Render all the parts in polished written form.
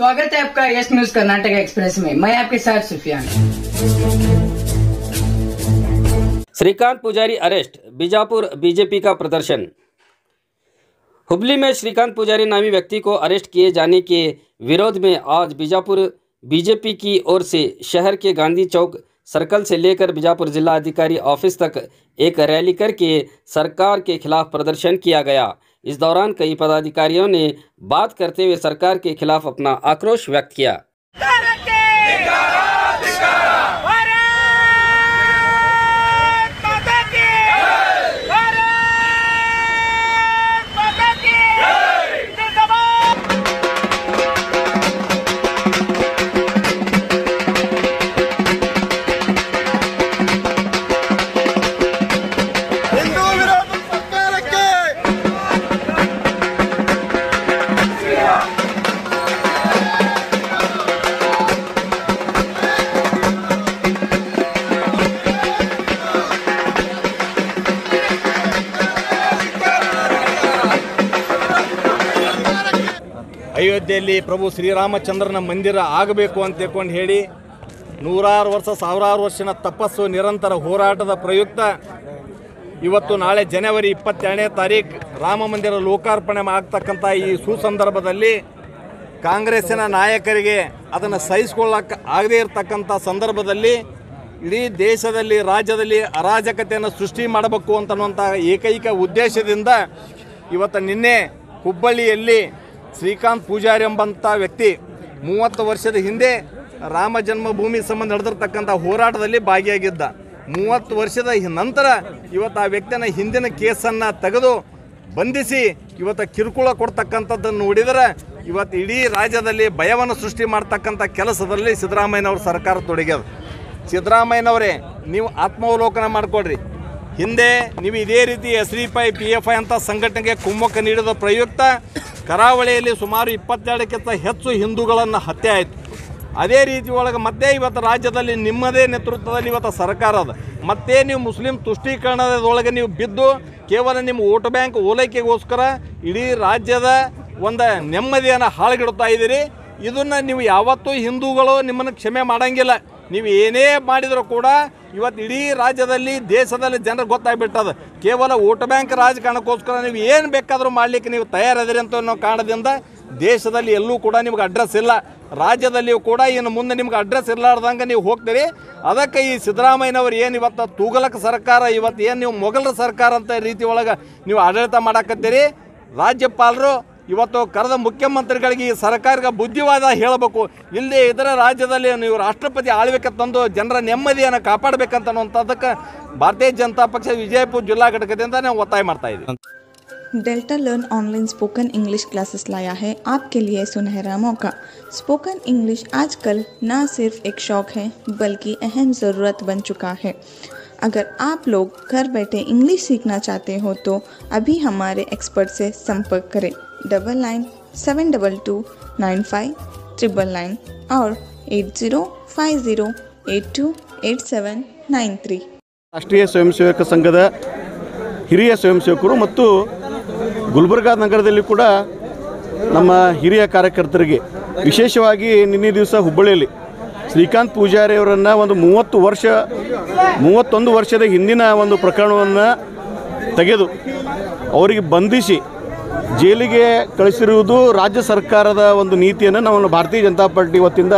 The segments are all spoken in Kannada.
स्वागत है आपका यस न्यूज कर्नाटक एक्सप्रेस में। मैं आपके साथ सुफियान। श्रीकांत पुजारी अरेस्ट, बीजापुर बीजेपी का प्रदर्शन। हुबली में श्रीकांत पुजारी नामी व्यक्ति को अरेस्ट किए जाने के विरोध में आज बीजापुर बीजेपी की ओर से शहर के गांधी चौक सर्कल से लेकर बीजापुर जिला अधिकारी ऑफिस तक एक रैली करके सरकार के खिलाफ प्रदर्शन किया गया। इस दौरान कई पदाधिकारियों ने बात करते हुए सरकार के खिलाफ अपना आक्रोश व्यक्त किया। ಅಯೋಧ್ಯೆಯಲ್ಲಿ ಪ್ರಭು ಶ್ರೀರಾಮಚಂದ್ರನ ಮಂದಿರ ಆಗಬೇಕು ಅಂತ ತಿಳ್ಕೊಂಡು ಹೇಳಿ ನೂರಾರು ವರ್ಷ ಸಾವಿರಾರು ವರ್ಷದ ತಪಸ್ಸು ನಿರಂತರ ಹೋರಾಟದ ಪ್ರಯುಕ್ತ ಇವತ್ತು ನಾಳೆ ಜನವರಿ 22ನೇ ತಾರೀಕು ರಾಮ ಮಂದಿರ ಲೋಕಾರ್ಪಣೆ ಆಗ್ತಕ್ಕಂಥ ಈ ಸುಸಂದರ್ಭದಲ್ಲಿ ಕಾಂಗ್ರೆಸ್ಸಿನ ನಾಯಕರಿಗೆ ಅದನ್ನು ಸಹಿಸಿಕೊಳ್ಳಕ್ಕೆ ಆಗದೇ ಇರತಕ್ಕಂಥ ಸಂದರ್ಭದಲ್ಲಿ ಇಡೀ ದೇಶದಲ್ಲಿ ರಾಜ್ಯದಲ್ಲಿ ಅರಾಜಕತೆಯನ್ನು ಸೃಷ್ಟಿ ಮಾಡಬೇಕು ಅಂತನ್ನುವಂಥ ಏಕೈಕ ಉದ್ದೇಶದಿಂದ ಇವತ್ತು ನಿನ್ನೆ ಹುಬ್ಬಳ್ಳಿಯಲ್ಲಿ ಶ್ರೀಕಾಂತ್ ಪೂಜಾರಿ ಎಂಬಂಥ ವ್ಯಕ್ತಿ 30 ವರ್ಷದ ಹಿಂದೆ ರಾಮ ಜನ್ಮಭೂಮಿ ಸಂಬಂಧ ನಡೆದಿರ್ತಕ್ಕಂಥ ಹೋರಾಟದಲ್ಲಿ ಭಾಗಿಯಾಗಿದ್ದ. 30 ವರ್ಷದ ನಂತರ ಇವತ್ತು ಆ ವ್ಯಕ್ತಿನ ಹಿಂದಿನ ಕೇಸನ್ನು ತೆಗೆದು ಬಂಧಿಸಿ ಇವತ್ತು ಕಿರುಕುಳ ಕೊಡ್ತಕ್ಕಂಥದ್ದನ್ನು ನೋಡಿದರೆ ಇವತ್ತು ಇಡೀ ರಾಜ್ಯದಲ್ಲಿ ಭಯವನ್ನು ಸೃಷ್ಟಿ ಮಾಡ್ತಕ್ಕಂಥ ಕೆಲಸದಲ್ಲಿ ಸಿದ್ದರಾಮಯ್ಯನವ್ರ ಸರ್ಕಾರ ತೊಡಗ್ಯದ. ಸಿದ್ದರಾಮಯ್ಯನವರೇ, ನೀವು ಆತ್ಮಾವಲೋಕನ ಮಾಡಿಕೊಡ್ರಿ. ಹಿಂದೆ ನೀವು ಇದೇ ರೀತಿ SDPI PFI ಅಂತ ಸಂಘಟನೆಗೆ ಕುಮ್ಮಕ್ಕು ನೀಡಿದ ಪ್ರಯುಕ್ತ ಕರಾವಳಿಯಲ್ಲಿ ಸುಮಾರು 22ಕ್ಕಿಂತ ಹೆಚ್ಚು ಹಿಂದೂಗಳನ್ನು ಹತ್ಯೆ ಆಯಿತು. ಅದೇ ರೀತಿ ಒಳಗೆ ಮತ್ತೆ ಇವತ್ತು ರಾಜ್ಯದಲ್ಲಿ ನಿಮ್ಮದೇ ನೇತೃತ್ವದಲ್ಲಿ ಇವತ್ತು ಸರ್ಕಾರ ಅದ. ಮತ್ತೆ ನೀವು ಮುಸ್ಲಿಂ ತುಷ್ಟೀಕರಣದೊಳಗೆ ನೀವು ಬಿದ್ದು ಕೇವಲ ನಿಮ್ಮ ವೋಟ್ ಬ್ಯಾಂಕ್ ಓಲೈಕೆಗೋಸ್ಕರ ಇಡೀ ರಾಜ್ಯದ ಒಂದು ನೆಮ್ಮದಿಯನ್ನು ಹಾಳುಗೆಡುತ್ತಾ ಇದ್ದೀರಿ. ಇದನ್ನು ನೀವು ಯಾವತ್ತೂ ಹಿಂದೂಗಳು ನಿಮ್ಮನ್ನು ಕ್ಷಮೆ ಮಾಡೋಂಗಿಲ್ಲ. ನೀವು ಏನೇ ಮಾಡಿದರೂ ಕೂಡ ಇವತ್ತು ಇಡೀ ರಾಜ್ಯದಲ್ಲಿ ದೇಶದಲ್ಲಿ ಜನರಿಗೆ ಗೊತ್ತಾಗ್ಬಿಟ್ಟದ. ಕೇವಲ ವೋಟ್ ಬ್ಯಾಂಕ್ ರಾಜಕಾರಣಕ್ಕೋಸ್ಕರ ನೀವು ಏನು ಬೇಕಾದರೂ ಮಾಡಲಿಕ್ಕೆ ನೀವು ತಯಾರದಿರಿ ಅಂತ ಅನ್ನೋ ಕಾರಣದಿಂದ ದೇಶದಲ್ಲಿ ಎಲ್ಲೂ ಕೂಡ ನಿಮ್ಗೆ ಅಡ್ರೆಸ್ ಇಲ್ಲ. ರಾಜ್ಯದಲ್ಲಿಯೂ ಕೂಡ ಇನ್ನು ಮುಂದೆ ನಿಮ್ಗೆ ಅಡ್ರೆಸ್ ಇರಲಾರ್ದಂಗೆ ನೀವು ಹೋಗ್ತೀರಿ. ಅದಕ್ಕೆ ಈ ಸಿದ್ದರಾಮಯ್ಯನವರು ಏನು ಇವತ್ತು ತೂಗಲಕ ಸರ್ಕಾರ, ಇವತ್ತು ಏನು ನೀವು ಮೊಘಲರ ಸರ್ಕಾರ ಅಂತ ರೀತಿ ಒಳಗೆ ನೀವು ಆಡಳಿತ ಮಾಡಕತ್ತೀರಿ. ರಾಜ್ಯಪಾಲರು ಇವತ್ತು ಕರೆದ ಮುಖ್ಯಮಂತ್ರಿಗಳಿಗೆ ಈ ಸರ್ಕಾರಕ್ಕೆ ಬುದ್ಧಿವಾದ ಹೇಳಬೇಕು. ಇಲ್ಲಿ ಇದರ ರಾಜ್ಯದಲ್ಲಿ ನೀವು ರಾಷ್ಟ್ರಪತಿ ಆಳ್ವಿಕೆ ತಂದು ಜನರ ನೆಮ್ಮದಿಯನ್ನು ಕಾಪಾಡಬೇಕಂತ ಅನ್ನುವಂಥದ್ದಕ್ಕೆ ಭಾರತೀಯ ಜನತಾ ಪಕ್ಷ ವಿಜಯಪುರ ಜಿಲ್ಲಾ ಘಟಕದಿಂದ ನಾವು ಒತ್ತಾಯ ಮಾಡ್ತಾ ಇದ್ದೀವಿ. Delta learn online spoken English classes लाया है आपके लिए सुनहरा मौका। स्पोकन इंग्लिश आजकल न सिर्फ एक शौक है बल्कि अहम ज़रूरत बन चुका है। अगर आप लोग घर बैठे इंग्लिश सीखना चाहते हो तो अभी हमारे एक्सपर्ट से संपर्क करें 9972295999 और 8050828793। ರಾಷ್ಟ್ರೀಯ ಸ್ವಯಂ ಸೇವಕ ಸಂಘದ ಹಿರಿಯ ಸ್ವಯಂ ಸೇವಕರು ಮತ್ತು ಗುಲ್ಬರ್ಗಾ ನಗರದಲ್ಲಿ ಕೂಡ ನಮ್ಮ ಹಿರಿಯ ಕಾರ್ಯಕರ್ತರಿಗೆ ವಿಶೇಷವಾಗಿ ನಿನ್ನೆ ದಿವಸ ಹುಬ್ಬಳ್ಳಿಯಲ್ಲಿ ಶ್ರೀಕಾಂತ್ ಪೂಜಾರಿ ಅವರನ್ನು ಒಂದು 31 ವರ್ಷದ ಹಿಂದಿನ ಒಂದು ಪ್ರಕರಣವನ್ನು ತೆಗೆದು ಅವರಿಗೆ ಬಂಧಿಸಿ ಜೈಲಿಗೆ ಕಳಿಸಿರುವುದು ರಾಜ್ಯ ಸರ್ಕಾರದ ಒಂದು ನೀತಿಯನ್ನು ನಾವು ಭಾರತೀಯ ಜನತಾ ಪಾರ್ಟಿ ವತಿಯಿಂದ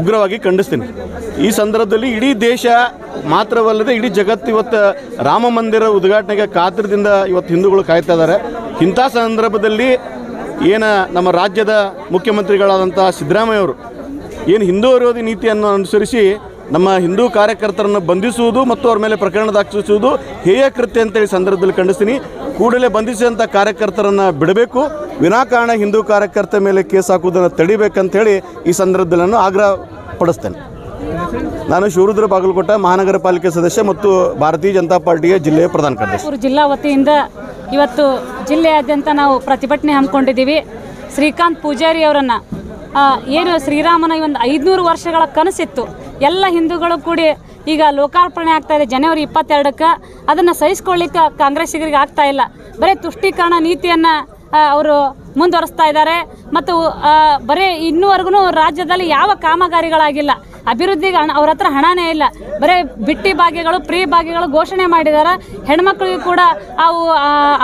ಉಗ್ರವಾಗಿ ಖಂಡಿಸ್ತೀನಿ. ಈ ಸಂದರ್ಭದಲ್ಲಿ ಇಡೀ ದೇಶ ಮಾತ್ರವಲ್ಲದೆ ಇಡೀ ಜಗತ್ತು ಇವತ್ತು ರಾಮ ಮಂದಿರ ಉದ್ಘಾಟನೆಗೆ ಕಾತರದಿಂದ ಇವತ್ತು ಹಿಂದೂಗಳು ಕಾಯ್ತಾ ಇದ್ದಾರೆ. ಇಂಥ ಸಂದರ್ಭದಲ್ಲಿ ಏನು ನಮ್ಮ ರಾಜ್ಯದ ಮುಖ್ಯಮಂತ್ರಿಗಳಾದಂಥ ಸಿದ್ದರಾಮಯ್ಯವರು ಏನು ಹಿಂದೂ ವಿರೋಧಿ ನೀತಿಯನ್ನು ಅನುಸರಿಸಿ ನಮ್ಮ ಹಿಂದೂ ಕಾರ್ಯಕರ್ತರನ್ನು ಬಂಧಿಸುವುದು ಮತ್ತು ಅವ್ರ ಮೇಲೆ ಪ್ರಕರಣ ದಾಖಲಿಸುವುದು ಹೇಯ ಕೃತ್ಯ ಅಂತೇಳಿ ಸಂದರ್ಭದಲ್ಲಿ ಖಂಡಿಸ್ತೀನಿ. ಕೂಡಲೇ ಬಂಧಿಸಿದಂಥ ಕಾರ್ಯಕರ್ತರನ್ನು ಬಿಡಬೇಕು, ವಿನಾಕಾರಣ ಹಿಂದೂ ಕಾರ್ಯಕರ್ತರ ಮೇಲೆ ಕೇಸ್ ಹಾಕುವುದನ್ನು ತಡಿಬೇಕಂತೇಳಿ ಈ ಸಂದರ್ಭದಲ್ಲಿ ನಾನು ಆಗ್ರಹ ಪಡಿಸ್ತೇನೆ. ನಾನು ಶಿವರುದ್ರ ಬಾಗಲಕೋಟ ಮಹಾನಗರ ಪಾಲಿಕೆ ಸದಸ್ಯ ಮತ್ತು ಭಾರತೀಯ ಜನತಾ ಪಾರ್ಟಿಯ ಜಿಲ್ಲೆಯ ಪ್ರಧಾನ ಕಾರ್ಯದರ್ಶಿ. ಜಿಲ್ಲಾ ವತಿಯಿಂದ ಇವತ್ತು ಜಿಲ್ಲೆಯಾದ್ಯಂತ ನಾವು ಪ್ರತಿಭಟನೆ ಹಮ್ಮಿಕೊಂಡಿದ್ದೀವಿ. ಶ್ರೀಕಾಂತ್ ಪೂಜಾರಿ ಅವರನ್ನು ಏನು ಶ್ರೀರಾಮನ ಒಂದು 500 ವರ್ಷಗಳ ಕನಸಿತ್ತು, ಎಲ್ಲ ಹಿಂದೂಗಳು ಕೂಡಿ ಈಗ ಲೋಕಾರ್ಪಣೆ ಆಗ್ತಾ ಇದೆ ಜನವರಿ 22ಕ್ಕೆ. ಅದನ್ನು ಸಹಿಸ್ಕೊಳ್ಳಿಕ್ಕೆ ಕಾಂಗ್ರೆಸ್ಸಿಗರಿಗೆ ಆಗ್ತಾ ಇಲ್ಲ. ಬರೀ ತುಷ್ಟೀಕರಣ ನೀತಿಯನ್ನು ಅವರು ಮುಂದುವರಿಸ್ತಾ ಇದ್ದಾರೆ. ಮತ್ತು ಬರೀ ಇನ್ನೂವರೆಗೂ ರಾಜ್ಯದಲ್ಲಿ ಯಾವ ಕಾಮಗಾರಿಗಳಾಗಿಲ್ಲ, ಅಭಿವೃದ್ಧಿಗೆ ಅವ್ರ ಹತ್ರ ಹಣನೇ ಇಲ್ಲ. ಬರೀ ಬಿಟ್ಟಿ ಭಾಗ್ಯಗಳು, ಫ್ರೀ ಭಾಗ್ಯಗಳು ಘೋಷಣೆ ಮಾಡಿದ್ದಾರೆ. ಹೆಣ್ಮಕ್ಳಿಗೆ ಕೂಡ ಅವು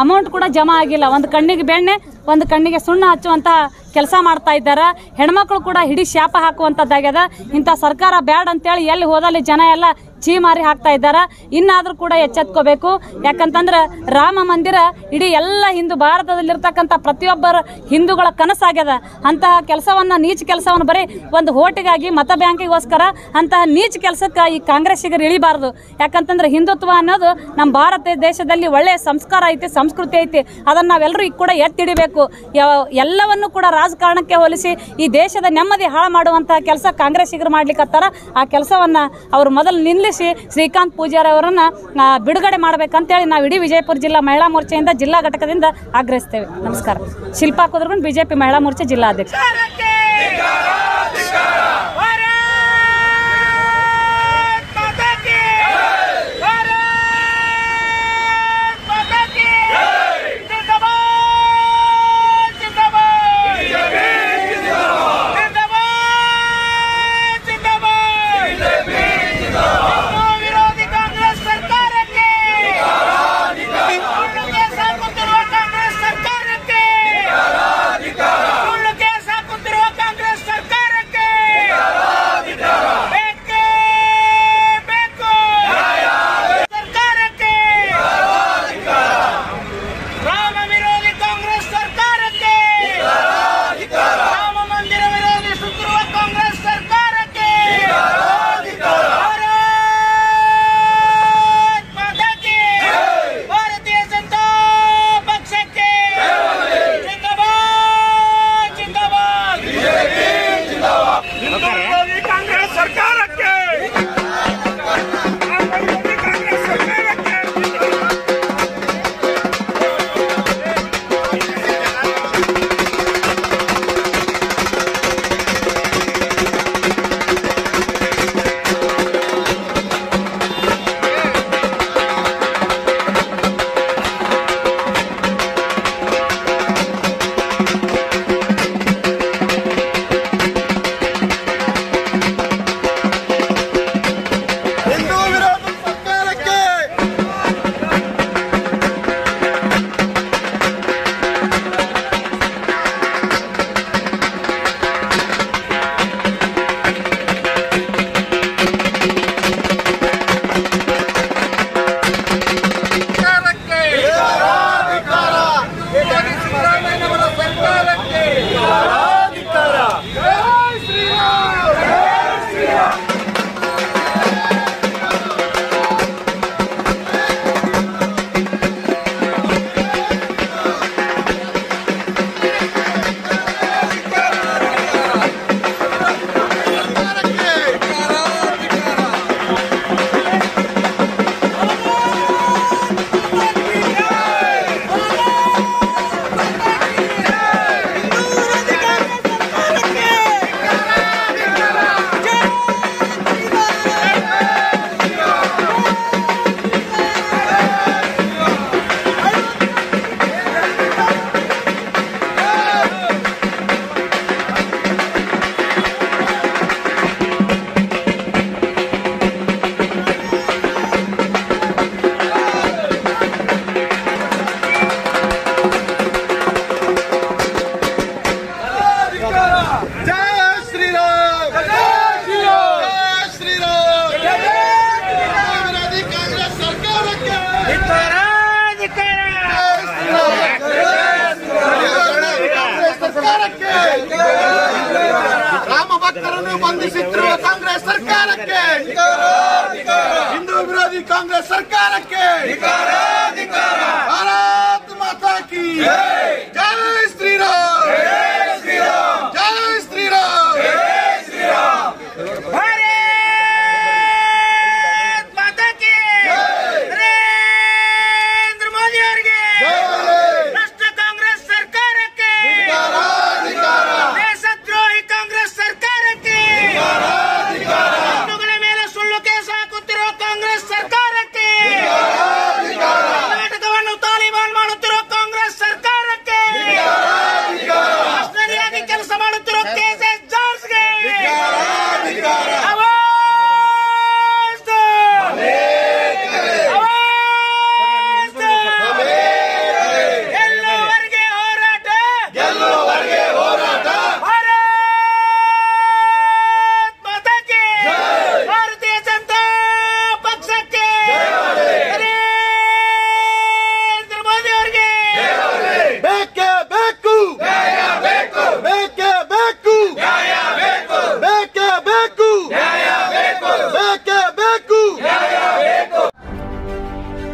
ಅಮೌಂಟ್ ಕೂಡ ಜಮಾ ಆಗಿಲ್ಲ. ಒಂದು ಕಣ್ಣಿಗೆ ಬೆಣ್ಣೆ, ಒಂದು ಕಣ್ಣಿಗೆ ಸುಣ್ಣ ಹಚ್ಚುವಂಥ ಕೆಲಸ ಮಾಡ್ತಾ ಇದ್ದಾರೆ. ಹೆಣ್ಮಕ್ಳು ಕೂಡ ಹಿಡಿ ಶಾಪ ಹಾಕುವಂಥದ್ದಾಗ್ಯದ. ಇಂಥ ಸರ್ಕಾರ ಬ್ಯಾಡ್ ಅಂತೇಳಿ ಎಲ್ಲಿ ಹೋದಲ್ಲಿ ಜನ ಎಲ್ಲ ಚೀಮಾರಿ ಹಾಕ್ತಾ ಇದ್ದಾರೆ. ಇನ್ನಾದರೂ ಕೂಡ ಎಚ್ಚೆತ್ಕೋಬೇಕು. ಯಾಕಂತಂದ್ರೆ ರಾಮ ಮಂದಿರ ಇಡೀ ಎಲ್ಲ ಹಿಂದೂ ಭಾರತದಲ್ಲಿರ್ತಕ್ಕಂಥ ಪ್ರತಿಯೊಬ್ಬರ ಹಿಂದೂಗಳ ಕನಸಾಗ್ಯದ. ಅಂತಹ ಕೆಲಸವನ್ನು, ನೀಚ ಕೆಲಸವನ್ನು ಬರೀ ಒಂದು ಓಟಿಗಾಗಿ, ಮತ ಬ್ಯಾಂಕಿಗೋಸ್ಕರ ಅಂತಹ ನೀಚ ಕೆಲಸಕ್ಕೆ ಈ ಕಾಂಗ್ರೆಸ್ಸಿಗರು ಇಳಿಬಾರ್ದು. ಯಾಕಂತಂದ್ರೆ ಹಿಂದುತ್ವ ಅನ್ನೋದು ನಮ್ಮ ಭಾರತ ದೇಶದಲ್ಲಿ ಒಳ್ಳೆಯ ಸಂಸ್ಕಾರ ಐತಿ, ಸಂಸ್ಕೃತಿ ಐತಿ. ಅದನ್ನು ನಾವೆಲ್ಲರೂ ಈಗ ಕೂಡ ಎತ್ತಿಡಿಬೇಕು. ಎಲ್ಲವನ್ನು ಕೂಡ ರಾಜಕಾರಣಕ್ಕೆ ಹೋಲಿಸಿ ಈ ದೇಶದ ನೆಮ್ಮದಿ ಹಾಳು ಮಾಡುವಂತಹ ಕೆಲಸ ಕಾಂಗ್ರೆಸ್ಸಿಗರು ಮಾಡ್ಲಿಕ್ಕತ್ತಾರ. ಆ ಕೆಲಸವನ್ನು ಅವರು ಮೊದಲು ನಿಲ್ಲಿಸಿ ಶ್ರೀಕಾಂತ್ ಪೂಜಾರಿ ಅವರನ್ನು ಬಿಡುಗಡೆ ಮಾಡಬೇಕಂತೇಳಿ ನಾವು ಇಡೀ ವಿಜಯಪುರ ಜಿಲ್ಲಾ ಮಹಿಳಾ ಮೋರ್ಚಾದಿಂದ, ಜಿಲ್ಲಾ ಘಟಕದಿಂದ ಆಗ್ರಹಿಸ್ತೇವೆ. ನಮಸ್ಕಾರ. ಶಿಲ್ಪಾ ಕುದ್ರಗುಂಡ್, ಬಿಜೆಪಿ ಮಹಿಳಾ ಮೋರ್ಚಾ ಜಿಲ್ಲಾ ಅಧ್ಯಕ್ಷ. ರಾಮ ಭಕ್ತರನ್ನು ಬಂಧಿಸುತ್ತಿರುವ ಕಾಂಗ್ರೆಸ್ ಸರ್ಕಾರಕ್ಕೆ, ಹಿಂದೂ ವಿರೋಧಿ ಕಾಂಗ್ರೆಸ್ ಸರ್ಕಾರಕ್ಕೆ ಭಾರತ್ ಮಾತಾ ಕಿ ಜೈ ಶ್ರೀರಾಮ್, ಜೈ ಶ್ರೀರಾಮ್, ಭಾರತ್ ಮಾತಾ ಕಿ ನರೇಂದ್ರ ಮೋದಿ ಅವರಿಗೆ, ಭ್ರಷ್ಟ ಕಾಂಗ್ರೆಸ್ ಸರ್ಕಾರಕ್ಕೆ, ದೇಶದ್ರೋಹಿ ಕಾಂಗ್ರೆಸ್ ಸರ್ಕಾರಕ್ಕೆ, ಹಿಂದೂಗಳ ಮೇಲೆ ಸುಳ್ಳು ಕೇಸ್ ಹಾಕುತ್ತಿರುವ ಕಾಂಗ್ರೆಸ್ ಸರ್ಕಾರಕ್ಕೆ, ಕರ್ನಾಟಕ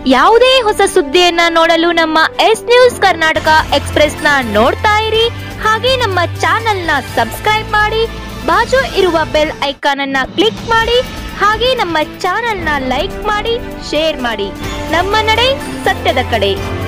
ಯಾವುದೇ ಹೊಸ ಸುದ್ದಿಯನ್ನ ನೋಡಲು ನಮ್ಮ ಎಸ್ ನ್ಯೂಸ್ ಕರ್ನಾಟಕ ಎಕ್ಸ್‌ಪ್ರೆಸ್ನ ನೋಡ್ತಾ ಇರಿ. ಹಾಗೆ ನಮ್ಮ ಚಾನೆಲ್ನ ಸಬ್ಸ್ಕ್ರೈಬ್ ಮಾಡಿ, ಬಾಜು ಇರುವ ಬೆಲ್ ಐಕಾನ್ ಅನ್ನ ಕ್ಲಿಕ್ ಮಾಡಿ. ಹಾಗೆ ನಮ್ಮ ಚಾನೆಲ್ನ ಲೈಕ್ ಮಾಡಿ, ಶೇರ್ ಮಾಡಿ. ನಮ್ಮ ನಡೆ ಸತ್ಯದ ಕಡೆ.